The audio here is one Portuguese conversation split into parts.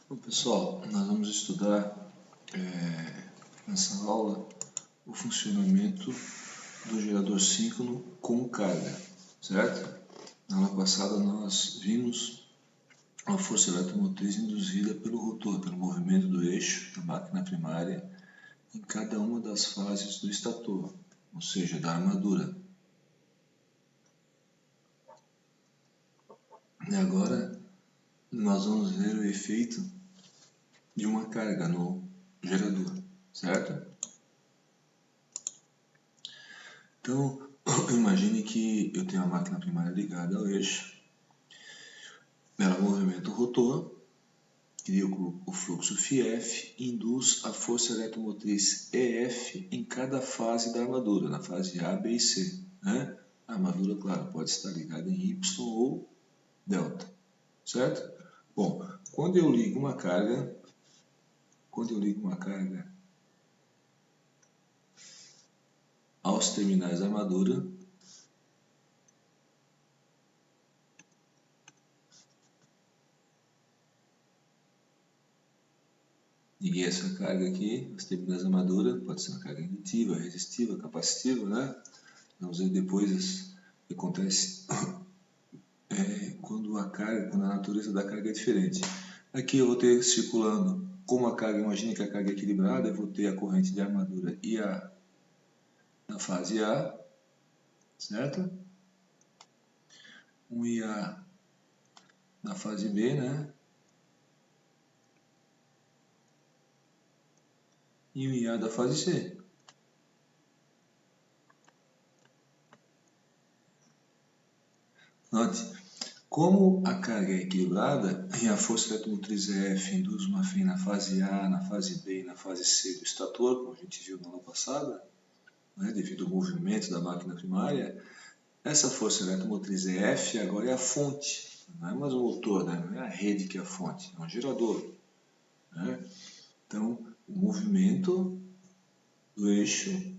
Bom, pessoal, nós vamos estudar nessa aula o funcionamento do gerador síncrono com carga, certo? Na aula passada nós vimos a força eletromotriz induzida pelo rotor, pelo movimento do eixo da máquina primária em cada uma das fases do estator, ou seja, da armadura. E agora nós vamos ver o efeito de uma carga no gerador, certo? Então, imagine que eu tenho a máquina primária ligada ao eixo, ela movimenta o rotor, cria o fluxo Φf e induz a força eletromotriz EF em cada fase da armadura, na fase A, B e C. Né? A armadura, claro, pode estar ligada em Y ou delta, certo? Bom, quando eu ligo uma carga aos terminais da armadura, liguei essa carga aqui, os terminais da armadura, pode ser uma carga indutiva, resistiva, capacitiva, né? Vamos ver depois o que acontece quando a natureza da carga é diferente. Aqui eu vou ter circulando, como a carga, imagine que a carga é equilibrada, eu vou ter a corrente de armadura IA na fase A, certo? Um IA na fase B, né? E um IA da fase C. Note, como a carga é equilibrada e a força eletromotriz EF induz uma fém na fase A, na fase B e na fase C do estator, como a gente viu na aula passada, né, devido ao movimento da máquina primária, essa força eletromotriz EF agora é a fonte, não é mais o motor, né, não é a rede que é a fonte, é um gerador. Né? Então, o movimento do eixo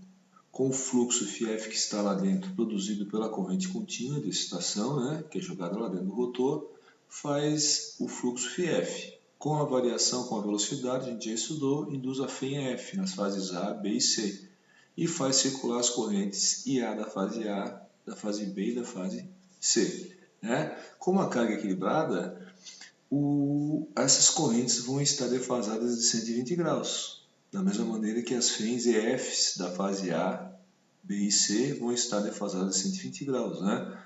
com o fluxo Φf que está lá dentro, produzido pela corrente contínua de excitação, né, que é jogada lá dentro do rotor, faz o fluxo Φf. Com a variação com a velocidade, a gente já estudou, induz a fém F nas fases A, B e C. E faz circular as correntes IA da fase B e da fase C. Né? Como a carga é equilibrada, essas correntes vão estar defasadas de 120 graus. Da mesma maneira que as fêns EFs da fase A, B e C vão estar defasadas de 120 graus, né?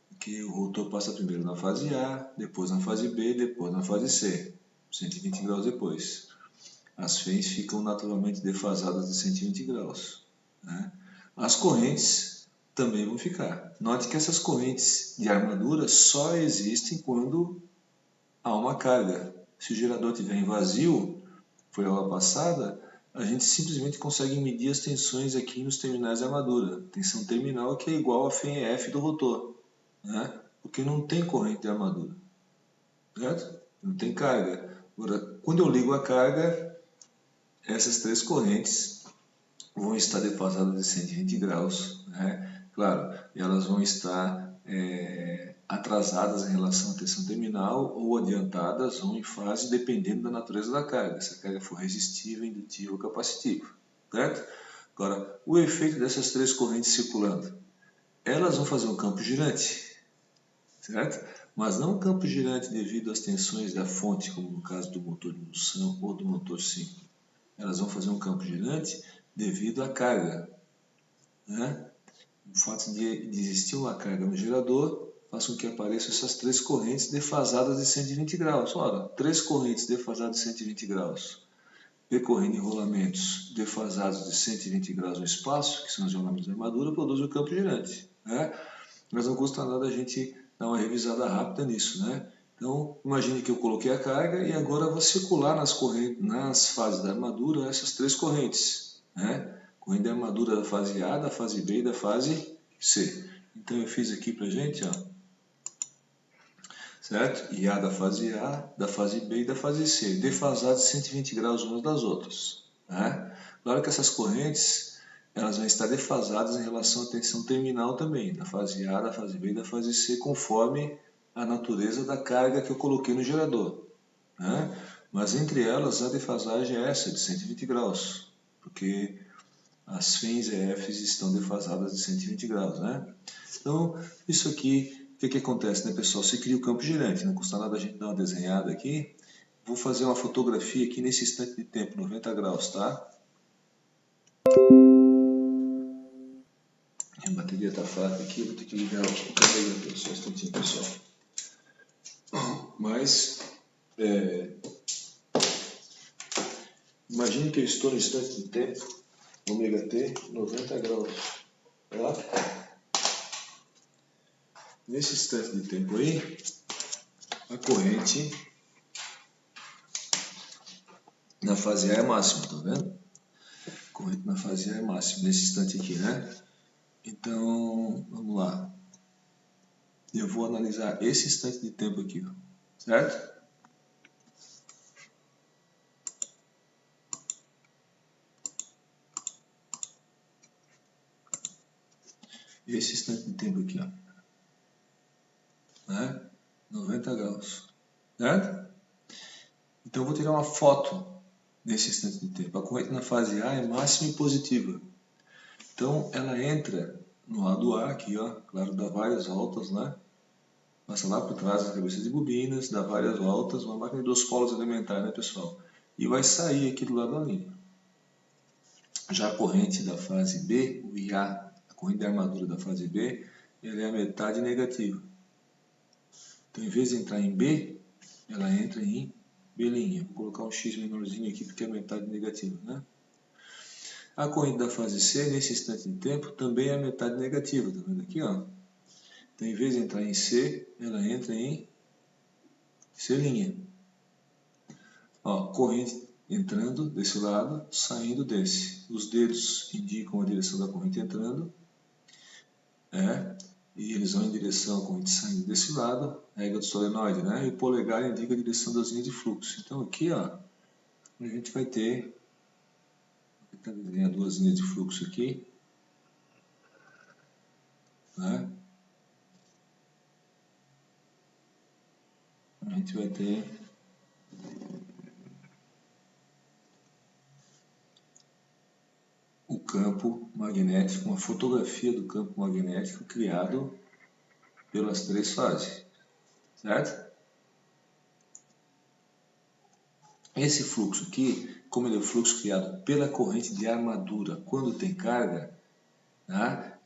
Porque o rotor passa primeiro na fase A, depois na fase B, depois na fase C, 120 graus depois. As fêns ficam naturalmente defasadas de 120 graus. Né? As correntes também vão ficar. Note que essas correntes de armadura só existem quando há uma carga. Se o gerador estiver em vazio, foi a aula passada, a gente simplesmente consegue medir as tensões aqui nos terminais da armadura. Tensão terminal que é igual a fém F do rotor, né? Porque não tem corrente de armadura, certo? Não tem carga. Agora, quando eu ligo a carga, essas três correntes vão estar defasadas de 120 graus, né? Claro, elas vão estar atrasadas em relação à tensão terminal ou adiantadas ou em fase, dependendo da natureza da carga, se a carga for resistiva, indutiva ou capacitiva, certo? Agora, o efeito dessas três correntes circulando, elas vão fazer um campo girante, certo? Mas não um campo girante devido às tensões da fonte, como no caso do motor de indução ou do motor síncrono. Elas vão fazer um campo girante devido à carga, né? O fato de existir uma carga no gerador faz com que apareçam essas três correntes defasadas de 120 graus. Ora, três correntes defasadas de 120 graus, percorrendo enrolamentos defasados de 120 graus no espaço, que são os enrolamentos da armadura, produzem o campo girante. Né? Mas não custa nada a gente dar uma revisada rápida nisso. Né? Então, imagine que eu coloquei a carga e agora vou circular nas fases da armadura essas três correntes. Né? Corrente da armadura da fase A, da fase B e da fase C. Então eu fiz aqui pra gente, ó, certo? IA da fase A, da fase B e da fase C, defasadas de 120 graus umas das outras. Né? Claro que essas correntes elas vão estar defasadas em relação à tensão terminal também, da fase A, da fase B e da fase C, conforme a natureza da carga que eu coloquei no gerador. Né? Mas entre elas a defasagem é essa, de 120 graus, porque as FENs e EFs estão defasadas de 120 graus, né? Então, isso aqui, o que acontece, né, pessoal? Se cria o campo girante, não custa nada a gente dar uma desenhada aqui. Vou fazer uma fotografia aqui nesse instante de tempo, 90 graus, tá? A bateria está fraca aqui, vou ter que ligar o carregador, só um instantinho, pessoal. Mas, imagine que eu estou no instante de tempo, ômega t, 90 graus, tá? Nesse instante de tempo aí, a corrente na fase A é máxima, tá vendo? A corrente na fase A é máxima, nesse instante aqui, né? Então, vamos lá. Eu vou analisar esse instante de tempo aqui, ó, certo? Esse instante de tempo aqui, ó, né? 90 graus, certo? Então, eu vou tirar uma foto nesse instante de tempo. A corrente na fase A é máxima e positiva. Então, ela entra no lado A aqui, ó, claro, dá várias voltas, né? Passa lá por trás das cabeças de bobinas, dá várias voltas, uma máquina de 2 polos elementares, né, pessoal? E vai sair aqui do lado da linha. Já a corrente da fase B, o IA, a corrente de armadura da fase B, ela é a metade negativa. Então, em vez de entrar em B, ela entra em B'. Vou colocar um X menorzinho aqui porque é a metade negativa, né? A corrente da fase C, nesse instante de tempo, também é a metade negativa, tá vendo aqui, ó? Então, em vez de entrar em C, ela entra em C'. Ó, corrente entrando desse lado, saindo desse. Os dedos indicam a direção da corrente entrando, e eles vão em direção à corrente saindo desse lado, a régua do solenoide, né? E o polegar indica a direção das linhas de fluxo. Então aqui, ó, a gente vai ter, vou desenhar 2 linhas de fluxo aqui, né? A gente vai ter o campo magnético, uma fotografia do campo magnético criado pelas 3 fases, certo? Esse fluxo aqui, como ele é o fluxo criado pela corrente de armadura quando tem carga, tá?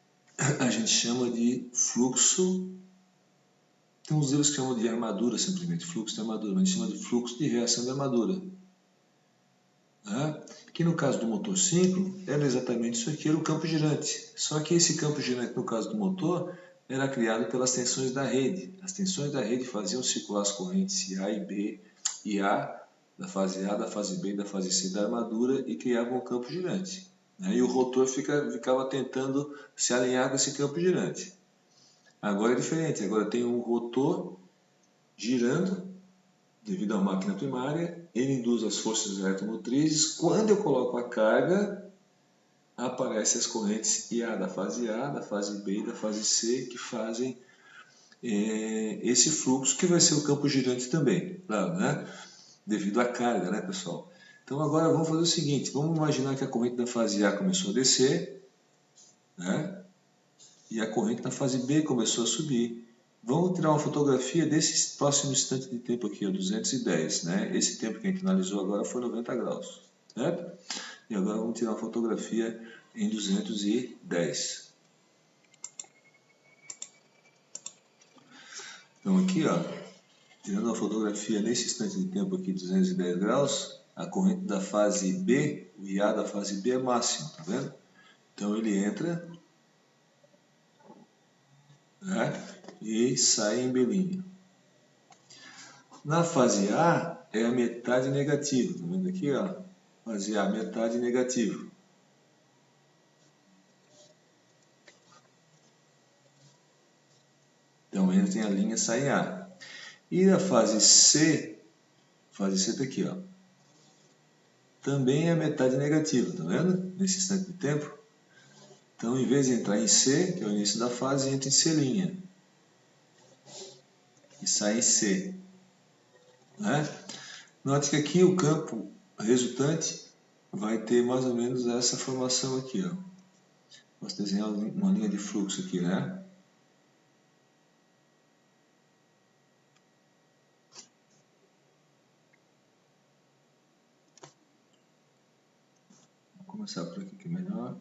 A gente chama de fluxo. Tem uns deles que chamam de armadura simplesmente, fluxo de armadura, mas a gente chama de fluxo de reação de armadura. Tá? Que no caso do motor síncrono, era exatamente isso aqui, era o campo girante. Só que esse campo girante, no caso do motor, era criado pelas tensões da rede. As tensões da rede faziam circular as correntes A e B e A, da fase A, da fase B e da fase C da armadura e criavam um campo girante. E o rotor ficava tentando se alinhar com esse campo girante. Agora é diferente, agora tem um rotor girando devido à máquina primária, ele induz as forças eletromotrizes. Quando eu coloco a carga, aparecem as correntes IA da fase A, da fase B e da fase C que fazem esse fluxo que vai ser o campo girante também, claro, né? Devido à carga, né, pessoal? Então agora vamos fazer o seguinte, vamos imaginar que a corrente da fase A começou a descer, né? E a corrente na fase B começou a subir. Vamos tirar uma fotografia desse próximo instante de tempo aqui, ó, 210, né? Esse tempo que a gente analisou agora foi 90 graus, certo? E agora vamos tirar uma fotografia em 210. Então aqui, ó, tirando uma fotografia nesse instante de tempo aqui, 210 graus, a corrente da fase B, o IA da fase B é máximo, tá vendo? Então ele entra, né? E sai em B'. Na fase A é a metade negativa, tá vendo aqui, ó? Fase A, metade negativo. Então entra em a linha, sai em A. E na fase C tá aqui, ó. Também é a metade negativa, tá vendo? Nesse instante de tempo. Então, em vez de entrar em C, que é o início da fase, entra em C'. E sai em C. Né? Note que aqui o campo resultante vai ter mais ou menos essa formação aqui, ó. Posso desenhar uma linha de fluxo aqui, né? Vou começar por aqui que é melhor.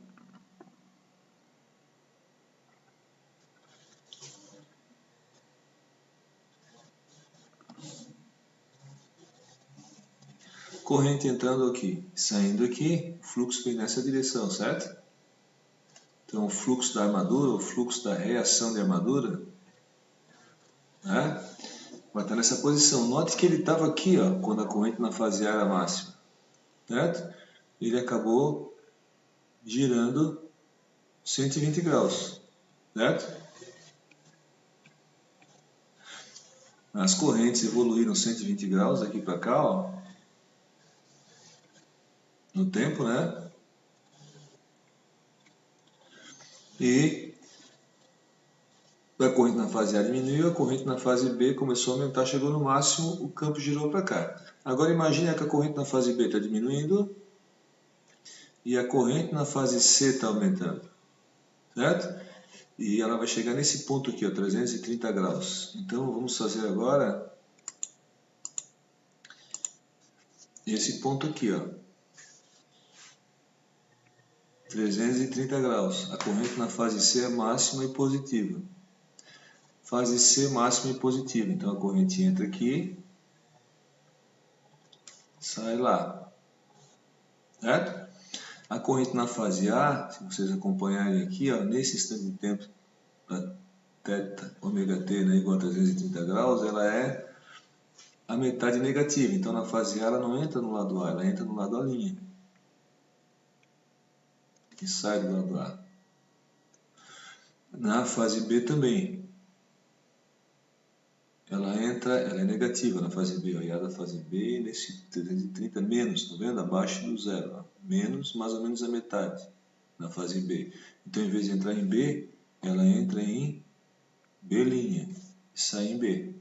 Corrente entrando aqui, saindo aqui, o fluxo vem nessa direção, certo? Então o fluxo da armadura, o fluxo da reação de armadura, né, vai estar nessa posição. Note que ele estava aqui, ó, quando a corrente na fase A era máxima, certo? Ele acabou girando 120 graus, certo? As correntes evoluíram 120 graus daqui para cá, ó, no tempo, né? E a corrente na fase A diminuiu, a corrente na fase B começou a aumentar, chegou no máximo, o campo girou para cá. Agora imagine que a corrente na fase B está diminuindo e a corrente na fase C está aumentando, certo? E ela vai chegar nesse ponto aqui, ó, 330 graus. Então vamos fazer agora esse ponto aqui, ó, 330 graus. A corrente na fase C é máxima e positiva. Fase C máxima e positiva. Então a corrente entra aqui, sai lá, certo? A corrente na fase A, se vocês acompanharem aqui, ó, nesse instante de tempo, a θ, ômega t, né, igual a 330 graus, ela é a metade negativa. Então na fase A ela não entra no lado A, ela entra no lado A'. E sai do lado A. Na fase B também. Ela é negativa na fase B. Olha da fase B nesse 330 menos, tá vendo? Abaixo do zero. Ó. Menos, mais ou menos a metade na fase B. Então, em vez de entrar em B, ela entra em B' e sai em B.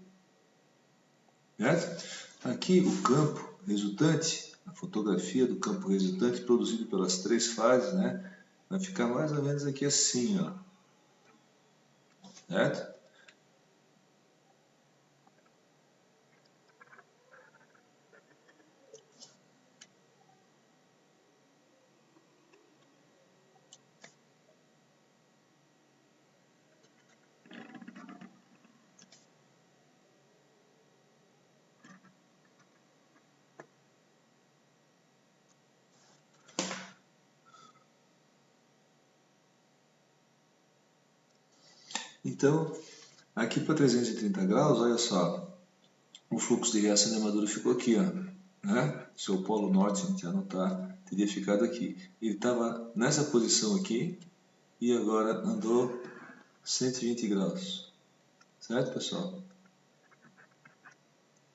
Certo? Aqui o campo resultante, a fotografia do campo resultante produzido pelas três fases, né? Vai ficar mais ou menos aqui assim, ó. Certo? Então, aqui para 330 graus, olha só, o fluxo de reação de armadura ficou aqui, ó, né? Seu polo norte, a gente anotar, teria ficado aqui. Ele estava nessa posição aqui e agora andou 120 graus, certo, pessoal?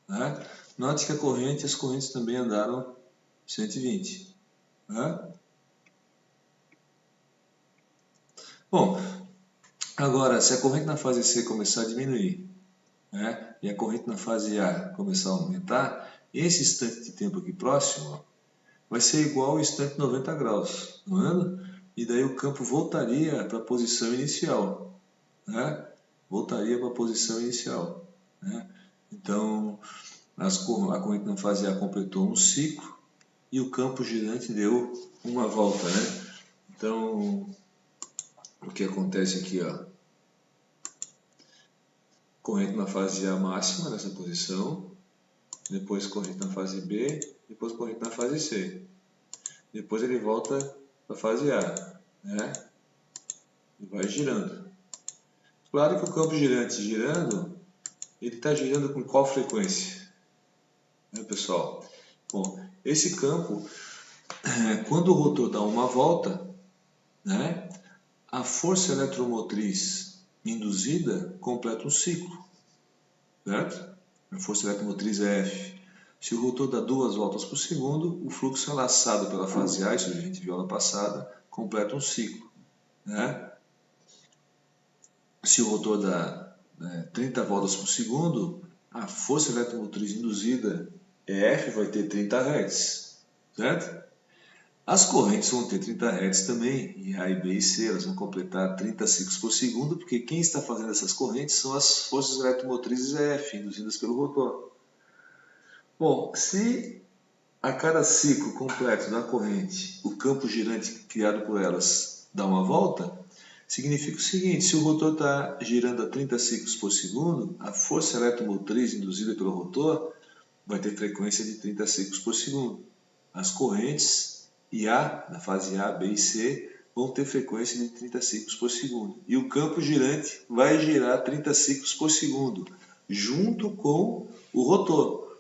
Né? Note que as correntes também andaram 120. Né? Bom, agora, se a corrente na fase C começar a diminuir, né, e a corrente na fase A começar a aumentar, esse instante de tempo aqui próximo, ó, vai ser igual ao instante 90 graus, não é? E daí o campo voltaria para a posição inicial, né? Voltaria para a posição inicial, né? Então, a corrente na fase A completou um ciclo e o campo girante deu uma volta, né? Então, o que acontece aqui, ó? Corrente na fase A máxima nessa posição, depois corrente na fase B, depois corrente na fase C. Depois ele volta para a fase A, né? E vai girando. Claro que o campo girante girando, ele está girando com qual frequência? Né, pessoal? Bom, esse campo, quando o rotor dá uma volta, né, a força eletromotriz induzida completa um ciclo, certo? A força eletromotriz é F. Se o rotor dá 2 voltas por segundo, o fluxo relaxado pela fase A, isso a gente viu na passada, completa um ciclo, né? Se o rotor dá 30 voltas por segundo, a força eletromotriz induzida EF vai ter 30 Hz, certo? As correntes vão ter 30 Hz também, e A, e B e C, elas vão completar 30 ciclos por segundo, porque quem está fazendo essas correntes são as forças eletromotrizes EF, induzidas pelo rotor. Bom, se a cada ciclo completo da corrente, o campo girante criado por elas dá uma volta, significa o seguinte: se o rotor está girando a 30 ciclos por segundo, a força eletromotriz induzida pelo rotor vai ter frequência de 30 ciclos por segundo. As correntes IA, na fase A, B e C, vão ter frequência de 30 ciclos por segundo. E o campo girante vai girar 30 ciclos por segundo, junto com o rotor,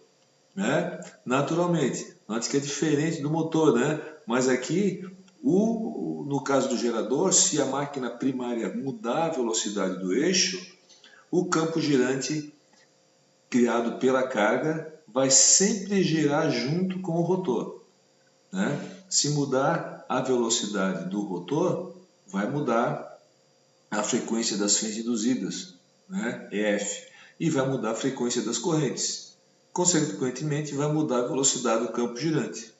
né? Naturalmente, note que é diferente do motor, né? Mas aqui, no caso do gerador, se a máquina primária mudar a velocidade do eixo, o campo girante criado pela carga vai sempre girar junto com o rotor, né? Se mudar a velocidade do rotor, vai mudar a frequência das fênix induzidas, né? EF, e vai mudar a frequência das correntes. Consequentemente, vai mudar a velocidade do campo girante.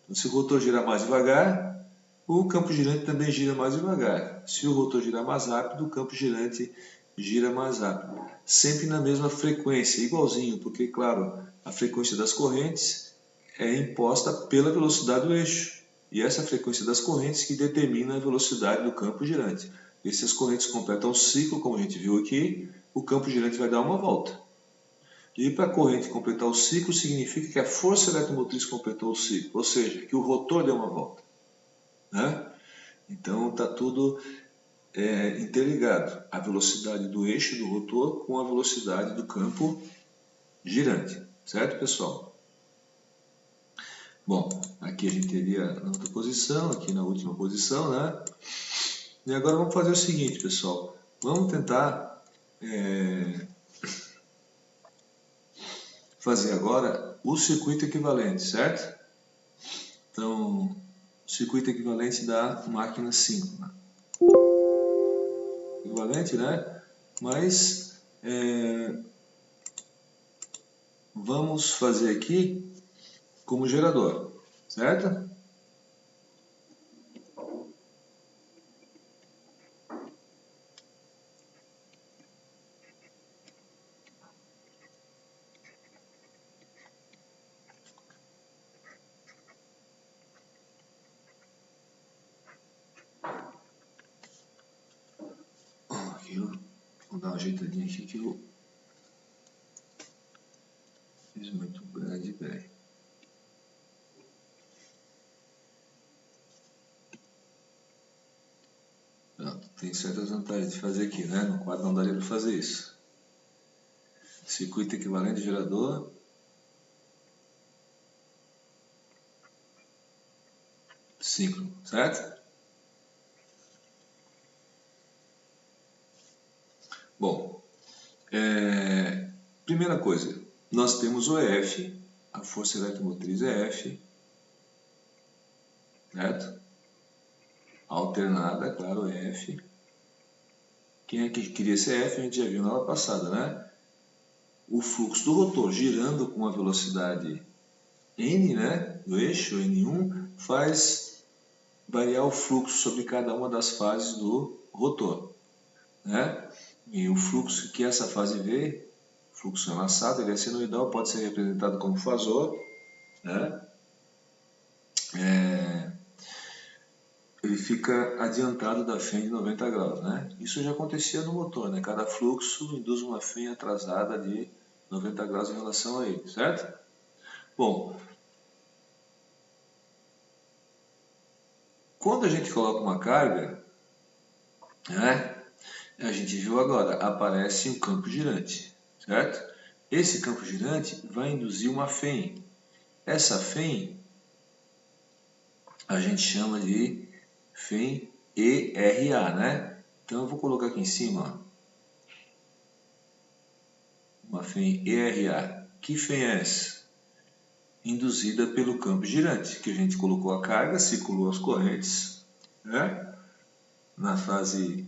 Então, se o rotor girar mais devagar, o campo girante também gira mais devagar. Se o rotor girar mais rápido, o campo girante gira mais rápido. Sempre na mesma frequência, igualzinho, porque, claro, a frequência das correntes é imposta pela velocidade do eixo. E essa frequência das correntes que determina a velocidade do campo girante. E se as correntes completam o ciclo, como a gente viu aqui, o campo girante vai dar uma volta. E para a corrente completar o ciclo significa que a força eletromotriz completou o ciclo, ou seja, que o rotor deu uma volta, né? Então está tudo interligado, a velocidade do eixo do rotor com a velocidade do campo girante, certo, pessoal? Bom, aqui a gente teria na outra posição, aqui na última posição, né? E agora vamos fazer o seguinte, pessoal, vamos tentar fazer agora o circuito equivalente, certo? Então, circuito equivalente da máquina síncrona. Equivalente, né? Mas vamos fazer aqui como gerador, certo? Aqui, vou dar uma ajeitadinha aqui que eu fiz muito grande, peraí. Pronto, tem certas vantagens de fazer aqui, né? No quadro não daria para fazer isso. Circuito equivalente gerador. Síncrono, certo? Bom, primeira coisa, nós temos o EF, a força eletromotriz EF, certo? Alternada, claro, EF. Quem é que queria esse F, a gente já viu na aula passada, né? O fluxo do rotor girando com a velocidade N, né, do eixo N1, faz variar o fluxo sobre cada uma das fases do rotor, né? E o fluxo que essa fase vê, fluxo amassado, ele é senoidal, pode ser representado como fasor, né? Ele fica adiantado da fênix de 90 graus, né? Isso já acontecia no motor, né? Cada fluxo induz uma fênix atrasada de 90 graus em relação a ele, certo? Bom, quando a gente coloca uma carga, né? A gente viu agora, aparece um campo girante, certo? Esse campo girante vai induzir uma fênix. Essa fênix a gente chama de fênix ERA, né? Então eu vou colocar aqui em cima, ó, uma fênix ERA. Que fênix é essa? Induzida pelo campo girante, que a gente colocou a carga, circulou as correntes, né? Na fase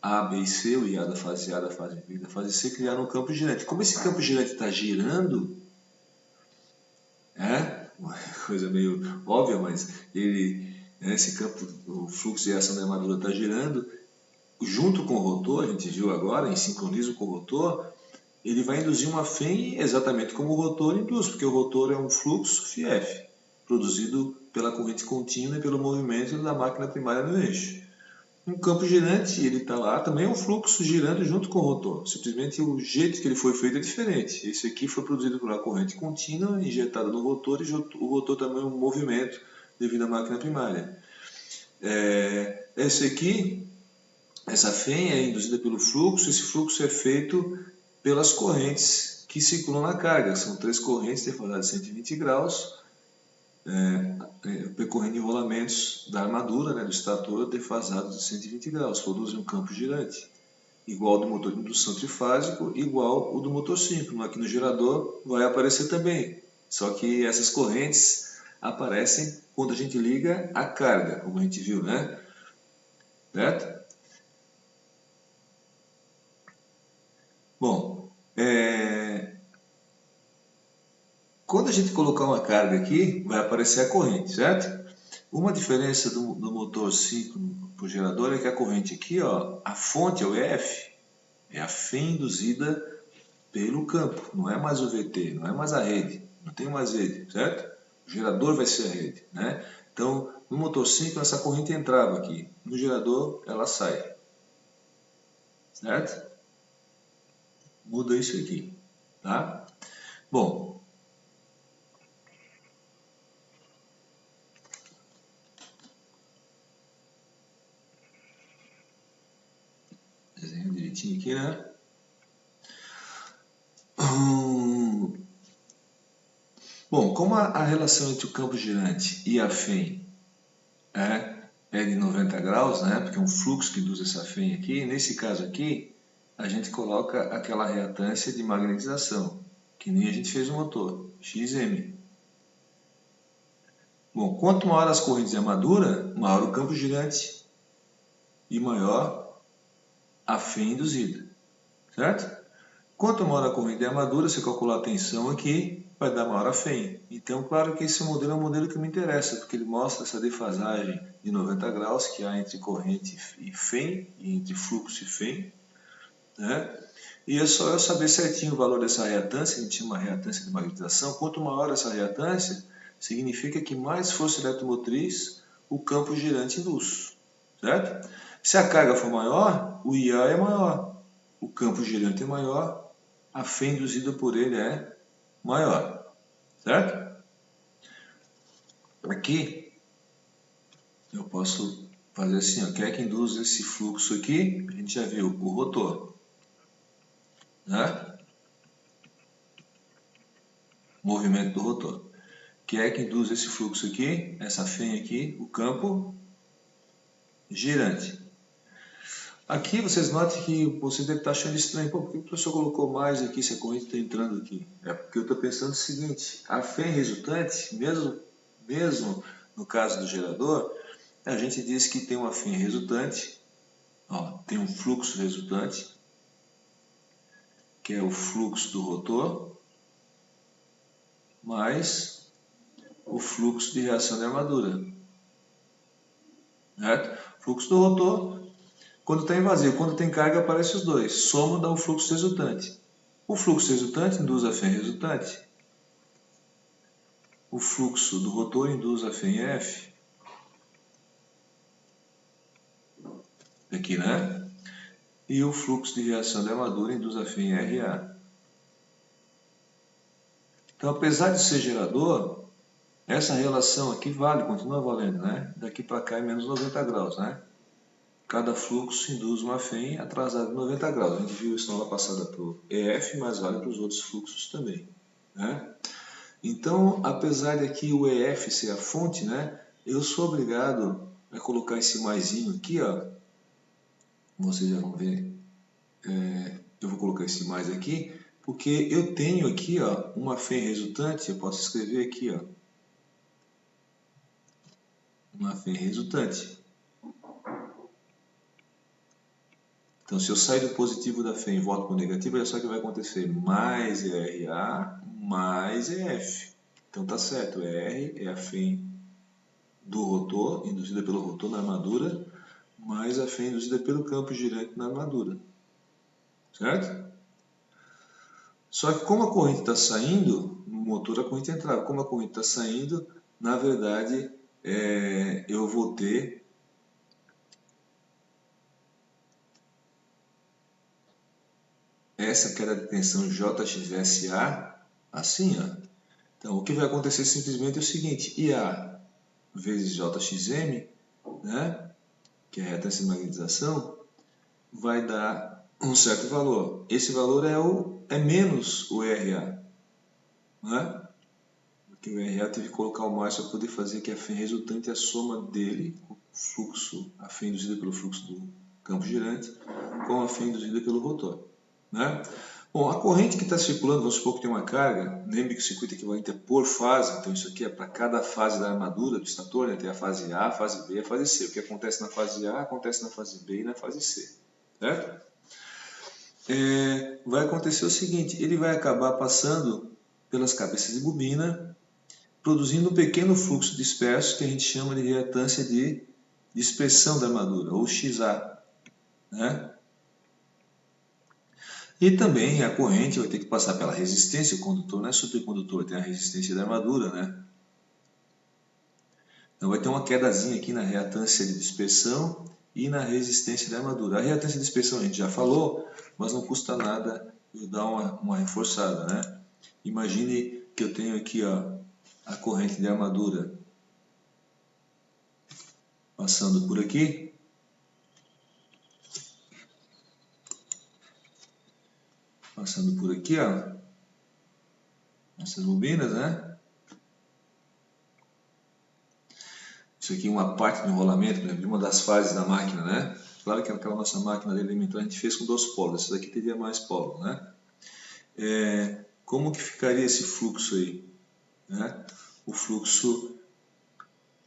A, B e C, o IA da fase A, da fase B, da fase C, criaram um campo girante. Como esse campo girante está girando, Uma coisa meio óbvia, mas esse campo, o fluxo de reação da armadura está girando junto com o rotor, a gente viu agora, em sincronismo com o rotor, ele vai induzir uma FEM exatamente como o rotor induz, porque o rotor é um fluxo FIF, produzido pela corrente contínua e pelo movimento da máquina primária no eixo. Um campo girante, ele está lá, também é um fluxo girando junto com o rotor. Simplesmente o jeito que ele foi feito é diferente. Esse aqui foi produzido por uma corrente contínua, injetada no rotor, e o rotor também é um movimento devido à máquina primária. Esse aqui, essa FEM é induzida pelo fluxo, esse fluxo é feito pelas correntes que circulam na carga. São 3 correntes defasadas de 120 graus, percorrendo enrolamentos da armadura, do estator, defasados de 120 graus, produzem um campo girante, igual ao do motor de indução trifásico, igual ao do motor síncrono. Aqui no gerador vai aparecer também, só que essas correntes aparecem quando a gente liga a carga, como a gente viu, né? Certo? Bom, quando a gente colocar uma carga aqui, vai aparecer a corrente, certo? Uma diferença do motor síncrono para o gerador é que a corrente aqui, ó, a fonte é o EF, é a FEM induzida pelo campo, não é mais o VT, não é mais a rede, não tem mais rede, certo? O gerador vai ser a rede, né? Então, no motor síncrono, essa corrente entrava aqui, no gerador, ela sai, certo? Muda isso aqui, tá? Bom, desenho direitinho aqui, né? Bom, como a relação entre o campo girante e a FEM é de 90 graus, né? Porque é um fluxo que induz essa FEM aqui, nesse caso aqui, a gente coloca aquela reatância de magnetização, que nem a gente fez no motor, XM. Bom, quanto maior as correntes de armadura, maior o campo girante e maior a FEM induzida, certo? Quanto maior a corrente de armadura, se calcular a tensão aqui, vai dar maior a FEM. Então, claro que esse modelo é um modelo que me interessa, porque ele mostra essa defasagem de 90 graus que há entre corrente e FEM, e entre fluxo e FEM, né? E é só eu saber certinho o valor dessa reatância, a gente chama reatância de magnetização. Quanto maior essa reatância, significa que mais força eletromotriz o campo girante induz, certo? Se a carga for maior, o IA é maior, o campo girante é maior, a FEM induzida por ele é maior, certo? Aqui eu posso fazer assim, ó, quem é que induz esse fluxo aqui? A gente já viu o rotor, né? Movimento do rotor. Quem é que induz esse fluxo aqui? Essa FEM aqui, o campo girante. Aqui vocês notem que você deve estar achando estranho. Pô, por que o professor colocou mais aqui se a corrente está entrando aqui? É porque eu estou pensando o seguinte, a FEM resultante, mesmo no caso do gerador, a gente diz que tem uma FEM resultante, ó, tem um fluxo resultante, que é o fluxo do rotor, mais o fluxo de reação de armadura. Certo? Fluxo do rotor, quando está em vazio, quando tem carga, aparece os dois. Soma dá o fluxo resultante. O fluxo resultante induz a FEM resultante. O fluxo do rotor induz a FEM F. Aqui, né? E o fluxo de reação de armadura induz a FEM RA. Então, apesar de ser gerador, essa relação aqui vale, continua valendo, né? Daqui para cá é menos 90 graus, né? Cada fluxo induz uma FEM atrasada de 90 graus. A gente viu isso na aula passada para o EF, mas vale para os outros fluxos também, né? Então, apesar de aqui o EF ser a fonte, né? Eu sou obrigado a colocar esse maisinho aqui, ó. Vocês já vão ver. Eu vou colocar esse mais aqui, porque eu tenho aqui, ó, uma FEM resultante. Eu posso escrever aqui, ó, uma FEM resultante. Então, se eu sair do positivo da FEM e volto para o negativo, olha só o que vai acontecer. Mais ERA, mais EF. Então tá certo, R é a fém do rotor, induzida pelo rotor na armadura, mais a fém induzida pelo campo girante na armadura. Certo? Só que como a corrente está saindo, no motor a corrente entrava. Como a corrente está saindo, na verdade, eu vou ter essa queda de tensão JXSA assim, ó. Então, o que vai acontecer simplesmente é o seguinte, IA vezes JXM, né, que é a reatância de magnetização, vai dar um certo valor. Esse valor é menos o RA, né? Porque o RA teve que colocar o mais para poder fazer que a fém resultante é a soma dele, o fluxo, a fém induzida pelo fluxo do campo girante, com a fém induzida pelo rotor, né? Bom, a corrente que está circulando, vamos supor que tem uma carga, lembre que o circuito equivalente é por fase, então isso aqui é para cada fase da armadura do estator, né? Tem a fase A, a fase B e a fase C. O que acontece na fase A, acontece na fase B e na fase C, certo? Vai acontecer o seguinte, ele vai acabar passando pelas cabeças de bobina, produzindo um pequeno fluxo disperso que a gente chama de reatância de dispersão da armadura, ou XA, né? E também a corrente vai ter que passar pela resistência, o condutor não é supercondutor, tem a resistência da armadura, né? Então vai ter uma quedazinha aqui na reatância de dispersão e na resistência da armadura. A reatância de dispersão a gente já falou, mas não custa nada eu dar uma reforçada, né? Imagine que eu tenho aqui, ó, a corrente de armadura passando por aqui. Passando por aqui, ó, essas bobinas, né? Isso aqui é uma parte do enrolamento, por exemplo, de uma das fases da máquina, né? Claro que aquela nossa máquina de elementar a gente fez com 2 polos, essa daqui teria mais polos, né? Como que ficaria esse fluxo aí? Né? O fluxo,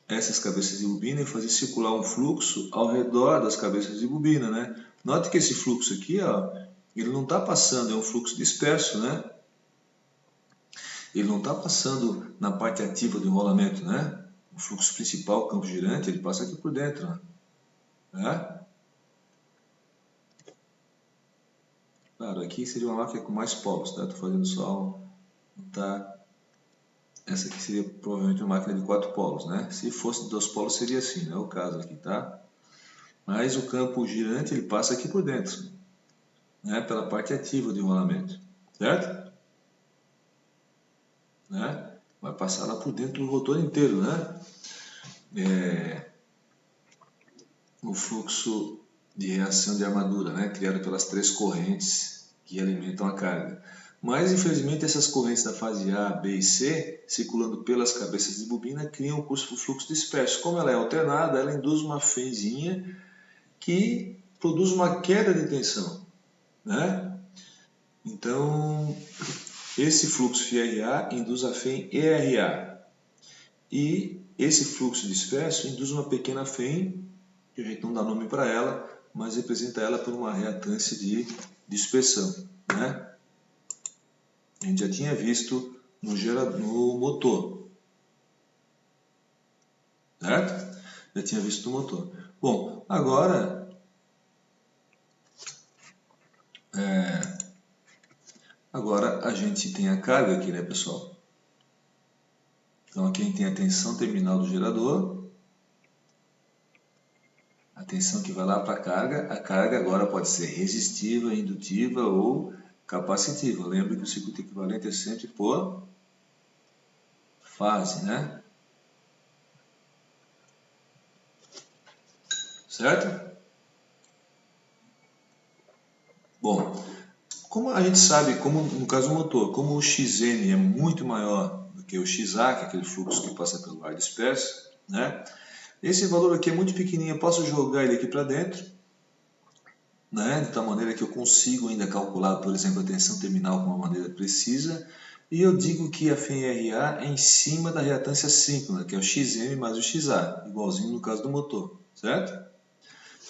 essas cabeças de bobina, e fazer circular um fluxo ao redor das cabeças de bobina, né? Note que esse fluxo aqui, ó, ele não está passando, é um fluxo disperso, né? Ele não está passando na parte ativa do enrolamento, né? O fluxo principal, o campo girante, ele passa aqui por dentro, né? Claro, aqui seria uma máquina com mais polos, tá? Estou fazendo só tá? Essa aqui seria provavelmente uma máquina de 4 polos, né? Se fosse de 2 polos seria assim, não é o caso aqui, tá? Mas o campo girante ele passa aqui por dentro, né? Pela parte ativa do enrolamento, certo? Né? Vai passar lá por dentro do rotor inteiro, né? O fluxo de reação de armadura, né? Criado pelas 3 correntes que alimentam a carga. Mas, infelizmente, essas correntes da fase A, B e C, circulando pelas cabeças de bobina, criam o fluxo disperso. Como ela é alternada, ela induz uma fenzinha que produz uma queda de tensão, né? Então, esse fluxo FRA induz a fém ERA. E esse fluxo disperso induz uma pequena fém, que a gente não dá nome para ela, mas representa ela por uma reatância de dispersão, né? A gente já tinha visto no motor, certo? Já tinha visto no motor. Bom, agora a gente tem a carga aqui, né, pessoal? Então aqui a gente tem a tensão terminal do gerador, a tensão que vai lá para a carga. A carga agora pode ser resistiva, indutiva ou capacitiva. Lembre que o circuito equivalente é sempre por fase, né? Certo? Bom, como a gente sabe, como no caso do motor, como o Xn é muito maior do que o Xa, que é aquele fluxo que passa pelo ar disperso, né? Esse valor aqui é muito pequenininho, eu posso jogar ele aqui para dentro, né? De tal maneira que eu consigo ainda calcular, por exemplo, a tensão terminal com uma maneira precisa, e eu digo que a FENRA é em cima da reatância síncrona, que é o Xm mais o Xa, igualzinho no caso do motor, certo?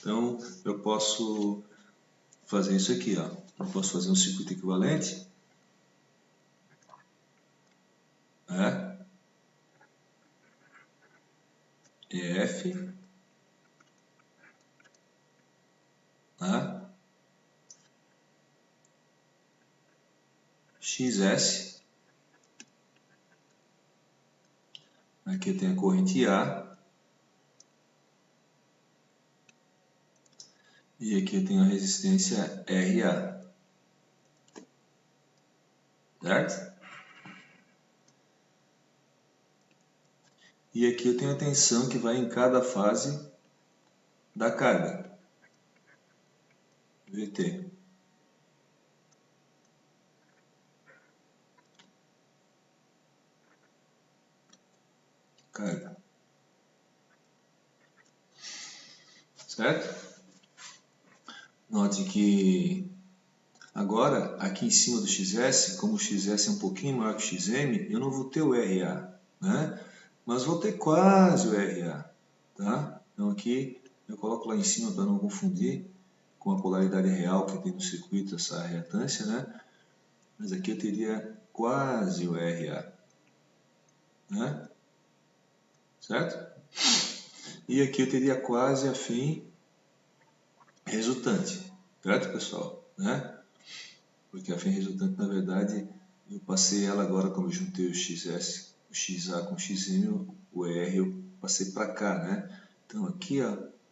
Então, eu posso fazer isso aqui, ó. Eu posso fazer um circuito equivalente, né? EF, tá? XS, aqui eu tenho a corrente A, e aqui eu tenho a resistência RA, certo? E aqui eu tenho a tensão que vai em cada fase da carga, VT. Carga. Certo? Note que agora, aqui em cima do XS, como o XS é um pouquinho maior que o XM, eu não vou ter o RA, né? Mas vou ter quase o RA, tá? Então aqui eu coloco lá em cima para não confundir com a polaridade real que tem no circuito, essa reatância, né? Mas aqui eu teria quase o RA, né? Certo? E aqui eu teria quase a fim resultante, certo, pessoal? Né? Porque a fim resultante, na verdade, eu passei ela agora, como eu juntei o XS, o XA com o XM, o R eu passei para cá, né? Então aqui, ó,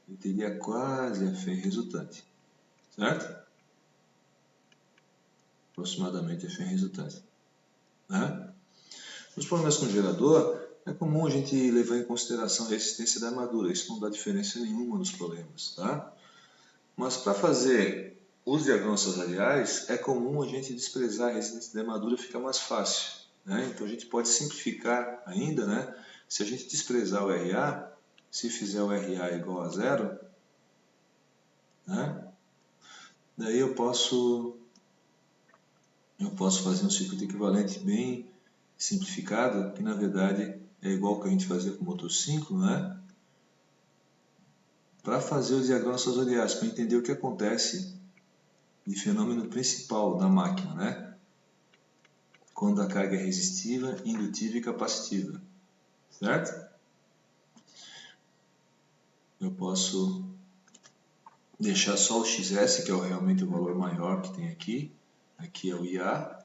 eu teria quase a fim resultante, certo? Aproximadamente a fim resultante, né? Nos problemas com gerador, é comum a gente levar em consideração a resistência da armadura, isso não dá diferença nenhuma nos problemas, tá? Mas para fazer os diagramas sazariais, é comum a gente desprezar a resistência da armadura, fica mais fácil, né? Então a gente pode simplificar ainda, né? Se a gente desprezar o RA, se fizer o RA igual a zero, né? Daí eu posso fazer um circuito equivalente bem simplificado, que na verdade é igual ao que a gente fazia com o motor 5, né? Para fazer os diagramas sazoriais, para entender o que acontece de fenômeno principal da máquina, né? Quando a carga é resistiva, indutiva e capacitiva, certo? Eu posso deixar só o XS, que é realmente o valor maior que tem aqui. Aqui é o IA,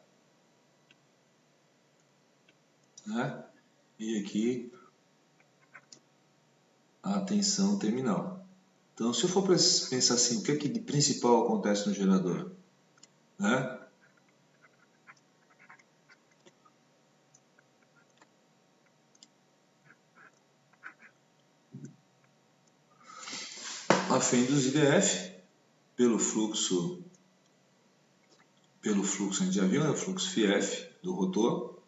né? E aqui a tensão terminal. Então, se eu for pensar assim, o que é que de principal acontece no gerador, né? A fé induzida é F pelo fluxo a gente já viu, né? O fluxo φF do rotor,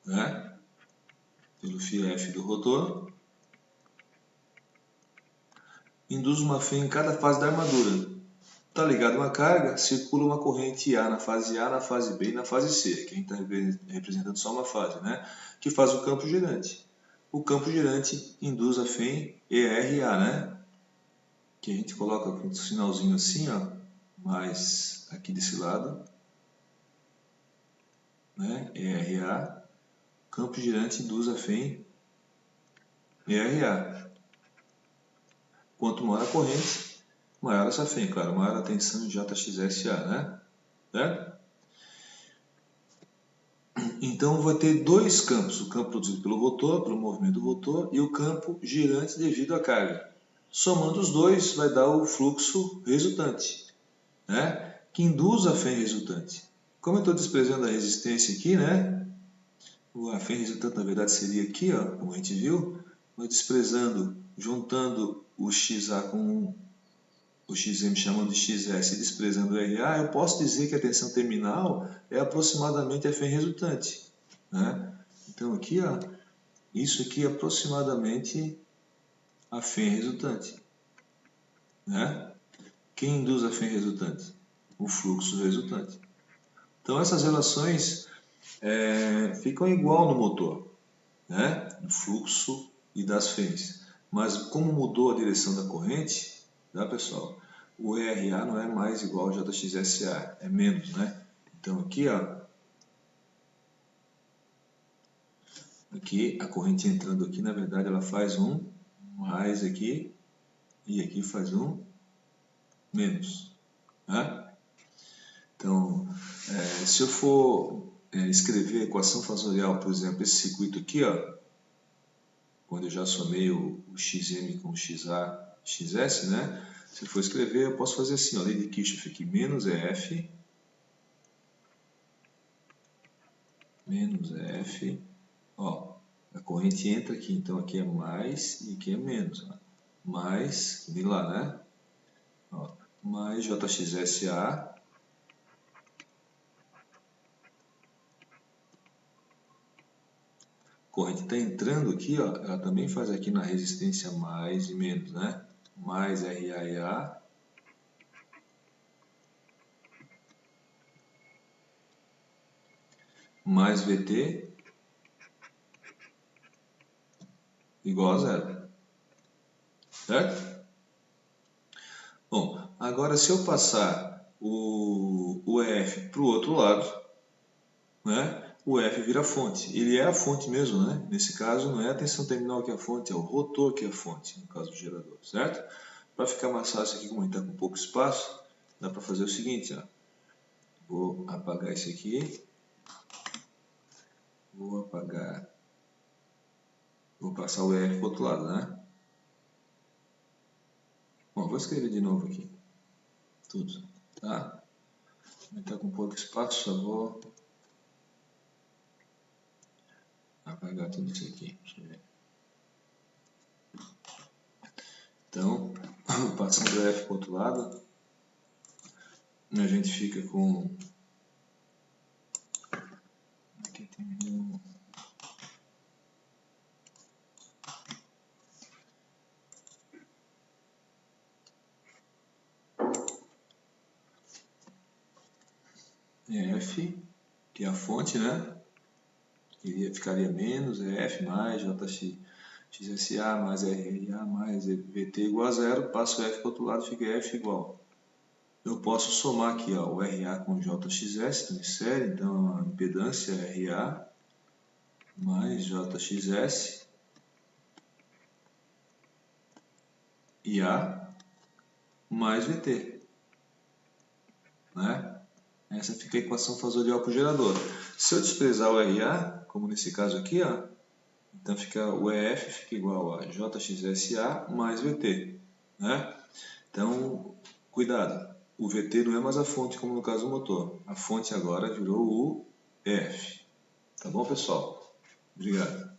né? Pelo φF do rotor, induz uma fé em cada fase da armadura. Está ligado uma carga, circula uma corrente A, na fase B e na fase C, que a gente está representando só uma fase, né? Que faz o campo girante. O campo girante induz a FEM ERA, né? Que a gente coloca com um sinalzinho assim, ó, mais aqui desse lado, né? ERA. Campo girante induz a FEM ERA. Quanto maior a corrente, maior essa FEM, claro, maior a tensão em JXSA, né? Certo? Então vai ter dois campos, o campo produzido pelo rotor, pelo movimento do rotor, e o campo girante devido à carga. Somando os dois vai dar o fluxo resultante, né? Que induz a fé resultante. Como eu estou desprezando a resistência aqui, né? A fé resultante na verdade seria aqui, ó, como a gente viu, mas desprezando, juntando o XA com o XM chamando de XS e desprezando o RA, eu posso dizer que a tensão terminal é aproximadamente a fé resultante, né? Então aqui, ó, isso aqui é aproximadamente a fé resultante, né? Quem induz a fé resultante? O fluxo resultante. Então essas relações ficam igual no motor, né? Do fluxo e das fês. Mas como mudou a direção da corrente, tá, pessoal? O ERA não é mais igual ao JXSA, é menos, né? Então aqui, ó, aqui, a corrente entrando aqui, na verdade, ela faz um mais aqui, e aqui faz um menos. Né? Então, se eu for escrever a equação fasorial, por exemplo, esse circuito aqui, ó, quando eu já somei o xm com o xa, xs, né? Se eu for escrever, eu posso fazer assim, ó, lei de Kirchhoff aqui, menos F, ó, a corrente entra aqui, então aqui é mais e aqui é menos, ó. Mais, vem lá, né? Ó, mais JXSA, corrente está entrando aqui, ó, ela também faz aqui na resistência mais e menos, né? Mais RAEA, mais VT, igual a zero. Certo? Bom, agora se eu passar o EF para o outro lado, né? O F vira fonte. Ele é a fonte mesmo, né? Nesse caso, não é a tensão terminal que é a fonte, é o rotor que é a fonte, no caso do gerador, certo? Para ficar mais fácil aqui, como a gente está com pouco espaço, dá para fazer o seguinte, ó. Vou apagar esse aqui. Vou apagar. Vou passar o EF para o outro lado, né? Bom, vou escrever de novo aqui. Tudo, tá? A gente está com pouco espaço, só vou apagar tudo isso aqui. Deixa eu ver. Então, passando o F para o outro lado, a gente fica com... Aqui tem F, que é a fonte, né? Ficaria menos, F mais JXSA mais RA mais VT igual a zero, passo F para o outro lado, fica F igual. Eu posso somar aqui, ó, o RA com JXS, então em série, então a impedância é RA mais JXS e A mais VT. Né? Essa fica a equação fasorial para o gerador. Se eu desprezar o RA, como nesse caso aqui, ó, então o EF fica igual a JXSA mais VT. Né? Então, cuidado, o VT não é mais a fonte como no caso do motor. A fonte agora virou o EF. Tá bom, pessoal? Obrigado.